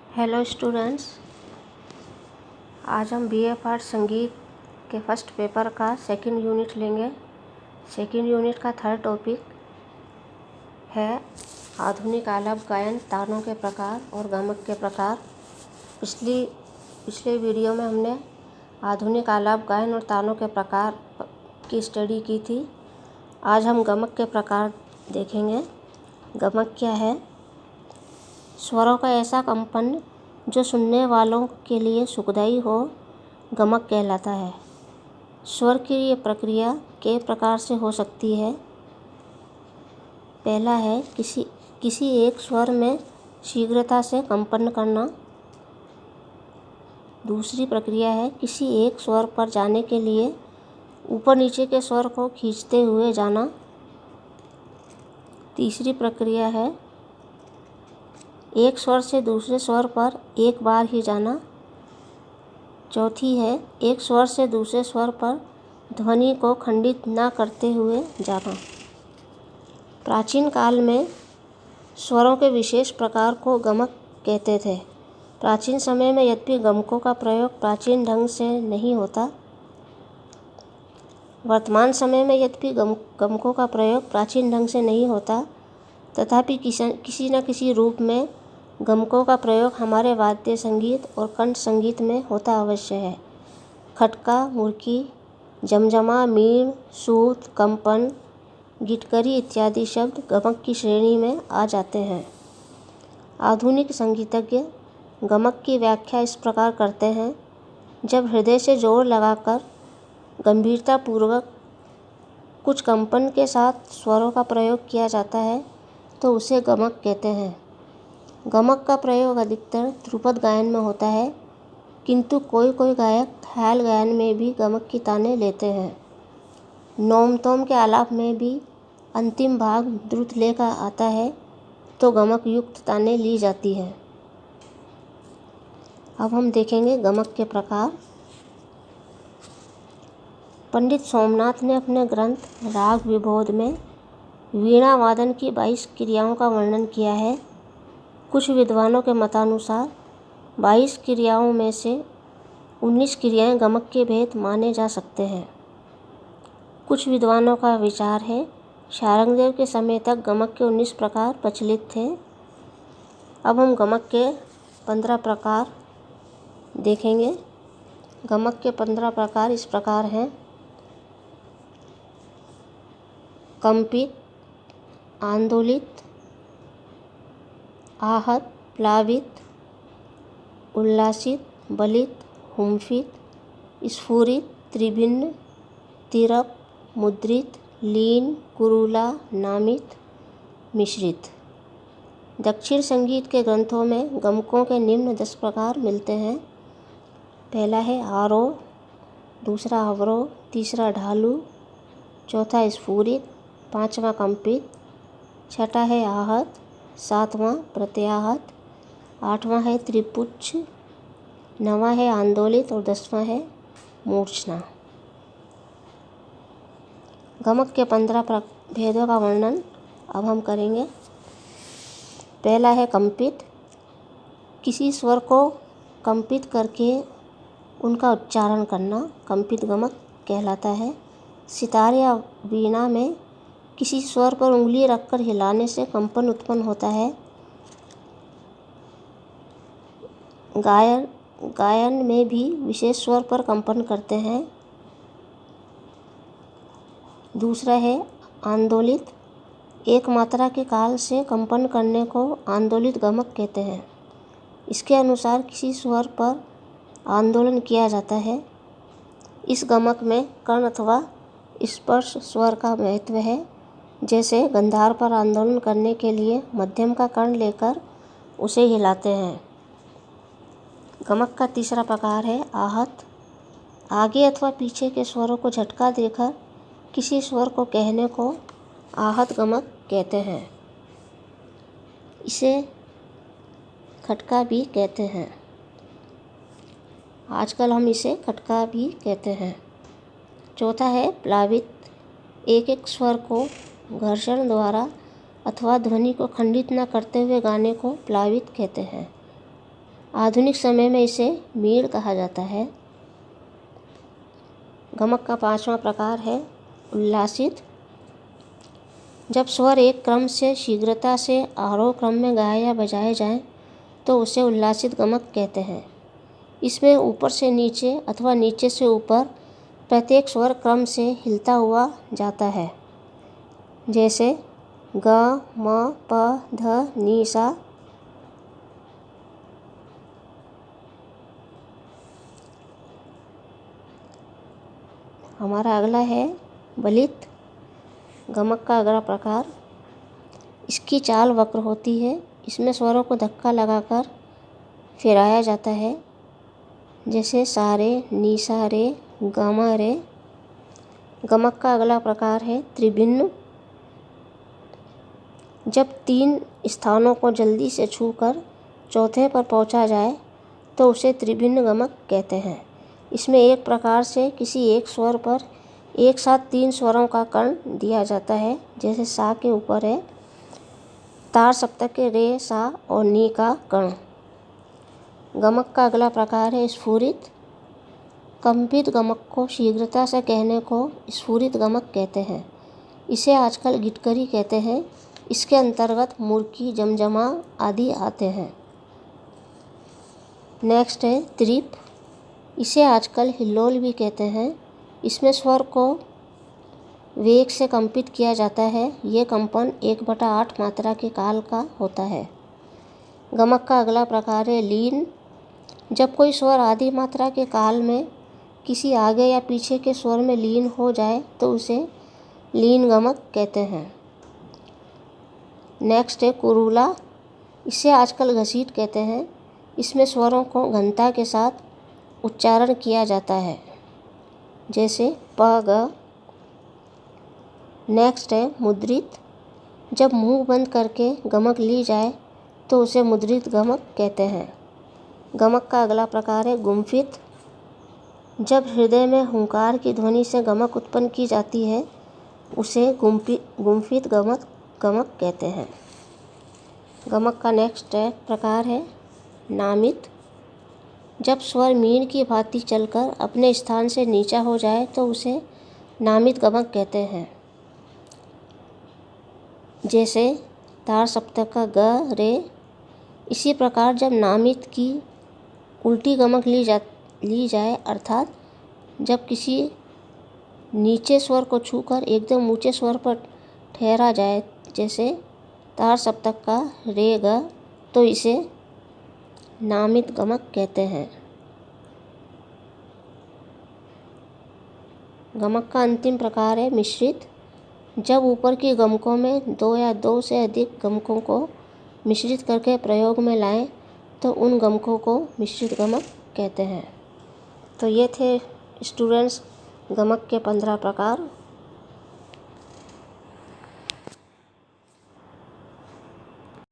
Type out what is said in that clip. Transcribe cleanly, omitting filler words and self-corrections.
Hello students, आज हम BA part संगीत के फर्स्ट पेपर का सेकंड यूनिट लेंगे। सेकंड यूनिट का थर्ड टॉपिक है आधुनिक आलाप गायन, तानों के प्रकार और गमक के प्रकार। पिछले वीडियो में हमने आधुनिक आलाप गायन और तानों के प्रकार की स्टडी की थी। आज हम गमक के प्रकार देखेंगे। गमक क्या है? स्वरों का ऐसा कंपन जो सुनने वालों के लिए सुखदायी हो, गमक कहलाता है। स्वर की ये प्रक्रिया कई प्रकार से हो सकती है। पहला है किसी एक स्वर में शीघ्रता से कंपन करना। दूसरी प्रक्रिया है किसी एक स्वर पर जाने के लिए ऊपर नीचे के स्वर को खींचते हुए जाना। तीसरी प्रक्रिया है एक स्वर से दूसरे स्वर पर एक बार ही जाना। चौथी है एक स्वर से दूसरे स्वर पर ध्वनि को खंडित न करते हुए जाना। प्राचीन काल में स्वरों के विशेष प्रकार को गमक कहते थे। प्राचीन समय में यद्यपि गमकों का प्रयोग प्राचीन ढंग से नहीं होता, वर्तमान समय में यद्यपि गमकों का प्रयोग प्राचीन ढंग से नहीं होता, तथापि किसी न किसी रूप में गमकों का प्रयोग हमारे वाद्य संगीत और कंठ संगीत में होता अवश्य है। खटका, मुर्की, जमजमा, मीण, सूत, कंपन, गिटकरी इत्यादि शब्द गमक की श्रेणी में आ जाते हैं। आधुनिक संगीतज्ञ गमक की व्याख्या इस प्रकार करते हैं: जब हृदय से जोर लगाकर गंभीरतापूर्वक कुछ कंपन के साथ स्वरों का प्रयोग किया जाता है तो उसे गमक कहते हैं। गमक का प्रयोग अधिकतर ध्रुपद गायन में होता है, किंतु कोई गायक ख्याल गायन में भी गमक की तानें लेते हैं। नोम-तोम के आलाप में भी अंतिम भाग द्रुत लय का आता है तो गमक युक्त तानें ली जाती हैं। अब हम देखेंगे गमक के प्रकार। पंडित सोमनाथ ने अपने ग्रंथ राग विबोध में वीणा वादन की 22 क्रियाओं का वर्णन किया है। कुछ विद्वानों के मतानुसार 22 क्रियाओं में से 19 क्रियाएं गमक के भेद माने जा सकते हैं। कुछ विद्वानों का विचार है शारंगदेव के समय तक गमक के 19 प्रकार प्रचलित थे। अब हम गमक के 15 प्रकार देखेंगे। गमक के 15 प्रकार इस प्रकार हैं: कंपित, आंदोलित, आहत, प्लावित, उल्लासित, बलित, हुम्फित, स्फुरित, त्रिभिन्न, तिरप, मुद्रित, लीन, कुरुला, नामित, मिश्रित। दक्षिण संगीत के ग्रंथों में गमकों के निम्न 10 प्रकार मिलते हैं। पहला है आरोह, दूसरा अवरोह, तीसरा ढालू, चौथा स्फुरित, पांचवा कंपित, छठा है आहत, सातवां प्रत्याहत, आठवां है त्रिपुच्छ, नवां है आंदोलित और 10वां है मूर्छना। गमक के 15 भेदों का वर्णन अब हम करेंगे। पहला है कंपित। किसी स्वर को कंपित करके उनका उच्चारण करना कंपित गमक कहलाता है। सितार या वीणा में किसी स्वर पर उंगली रखकर हिलाने से कंपन उत्पन्न होता है। गायन में भी विशेष स्वर पर कंपन करते हैं। दूसरा है आंदोलित। एक मात्रा के काल से कंपन करने को आंदोलित गमक कहते हैं। इसके अनुसार किसी स्वर पर आंदोलन किया जाता है। इस गमक में कर्ण अथवा स्पर्श स्वर का महत्व है। जैसे गंधार पर आंदोलन करने के लिए मध्यम का कर्ण लेकर उसे हिलाते हैं। गमक का तीसरा प्रकार है आहत। आगे अथवा पीछे के स्वरों को झटका देकर किसी स्वर को कहने को आहत गमक कहते हैं। इसे खटका भी कहते हैं। आजकल हम इसे खटका भी कहते हैं। चौथा है प्लावित। एक स्वर को घर्षण द्वारा अथवा ध्वनि को खंडित न करते हुए गाने को प्लावित कहते हैं। आधुनिक समय में इसे मीण कहा जाता है। गमक का 5वां प्रकार है उल्लासित। जब स्वर एक क्रम से शीघ्रता से आरोह क्रम में गाए या बजाए जाएं तो उसे उल्लासित गमक कहते हैं। इसमें ऊपर से नीचे अथवा नीचे से ऊपर प्रत्येक स्वर क्रम से हिलता हुआ जाता है, जैसे ग, म, प, ध, नि, सा। हमारा अगला है बलित। गमक का अगला प्रकार। इसकी चाल वक्र होती है। इसमें स्वरों को धक्का लगाकर फिराया जाता है, जैसे सा रे, नि सा रे, ग म रे। गमक का अगला प्रकार है त्रिभिन्न। जब 3 स्थानों को जल्दी से छूकर चौथे पर पहुंचा जाए तो उसे त्रिभिन्न गमक कहते हैं। इसमें एक प्रकार से किसी एक स्वर पर एक साथ 3 स्वरों का कर्ण दिया जाता है, जैसे सा के ऊपर है तार सप्तक के रे, सा और नी का कर्ण। गमक का अगला प्रकार है स्फुरित। कंपित गमक को शीघ्रता से कहने को स्फुरित गमक कहते हैं। इसे आजकल गिटकरी कहते हैं। इसके अंतर्गत मुर्की, जमजमा आदि आते हैं। नेक्स्ट है त्रिप। इसे आजकल हिल्लोल भी कहते हैं। इसमें स्वर को वेग से कंपित किया जाता है। ये कंपन 1/8 मात्रा के काल का होता है। गमक का अगला प्रकार है लीन। जब कोई स्वर आधी मात्रा के काल में किसी आगे या पीछे के स्वर में लीन हो जाए तो उसे लीन गमक कहते हैं। नेक्स्ट है कुरूला। इसे आजकल घसीट कहते हैं। इसमें स्वरों को घनता के साथ उच्चारण किया जाता है, जैसे प, ग। नेक्स्ट है मुद्रित। जब मुंह बंद करके गमक ली जाए तो उसे मुद्रित गमक कहते हैं। गमक का अगला प्रकार है गुम्फित। जब हृदय में हुंकार की ध्वनि से गमक उत्पन्न की जाती है उसे गुम्फित गमक कहते हैं। गमक का नेक्स्ट प्रकार है नामित। जब स्वर मीण की भांति चलकर अपने स्थान से नीचा हो जाए तो उसे नामित गमक कहते हैं, जैसे तार सप्तक का ग, रे। इसी प्रकार जब नामित की उल्टी गमक ली जाए, अर्थात जब किसी नीचे स्वर को छूकर एकदम ऊंचे स्वर पर ठहरा जाए, जैसे तार सप्तक का रे, ग, तो इसे नामित गमक कहते हैं। गमक का अंतिम प्रकार है मिश्रित। जब ऊपर की गमकों में 2 या 2 से अधिक गमकों को मिश्रित करके प्रयोग में लाएं तो उन गमकों को मिश्रित गमक कहते हैं। तो ये थे स्टूडेंट्स गमक के 15 प्रकार।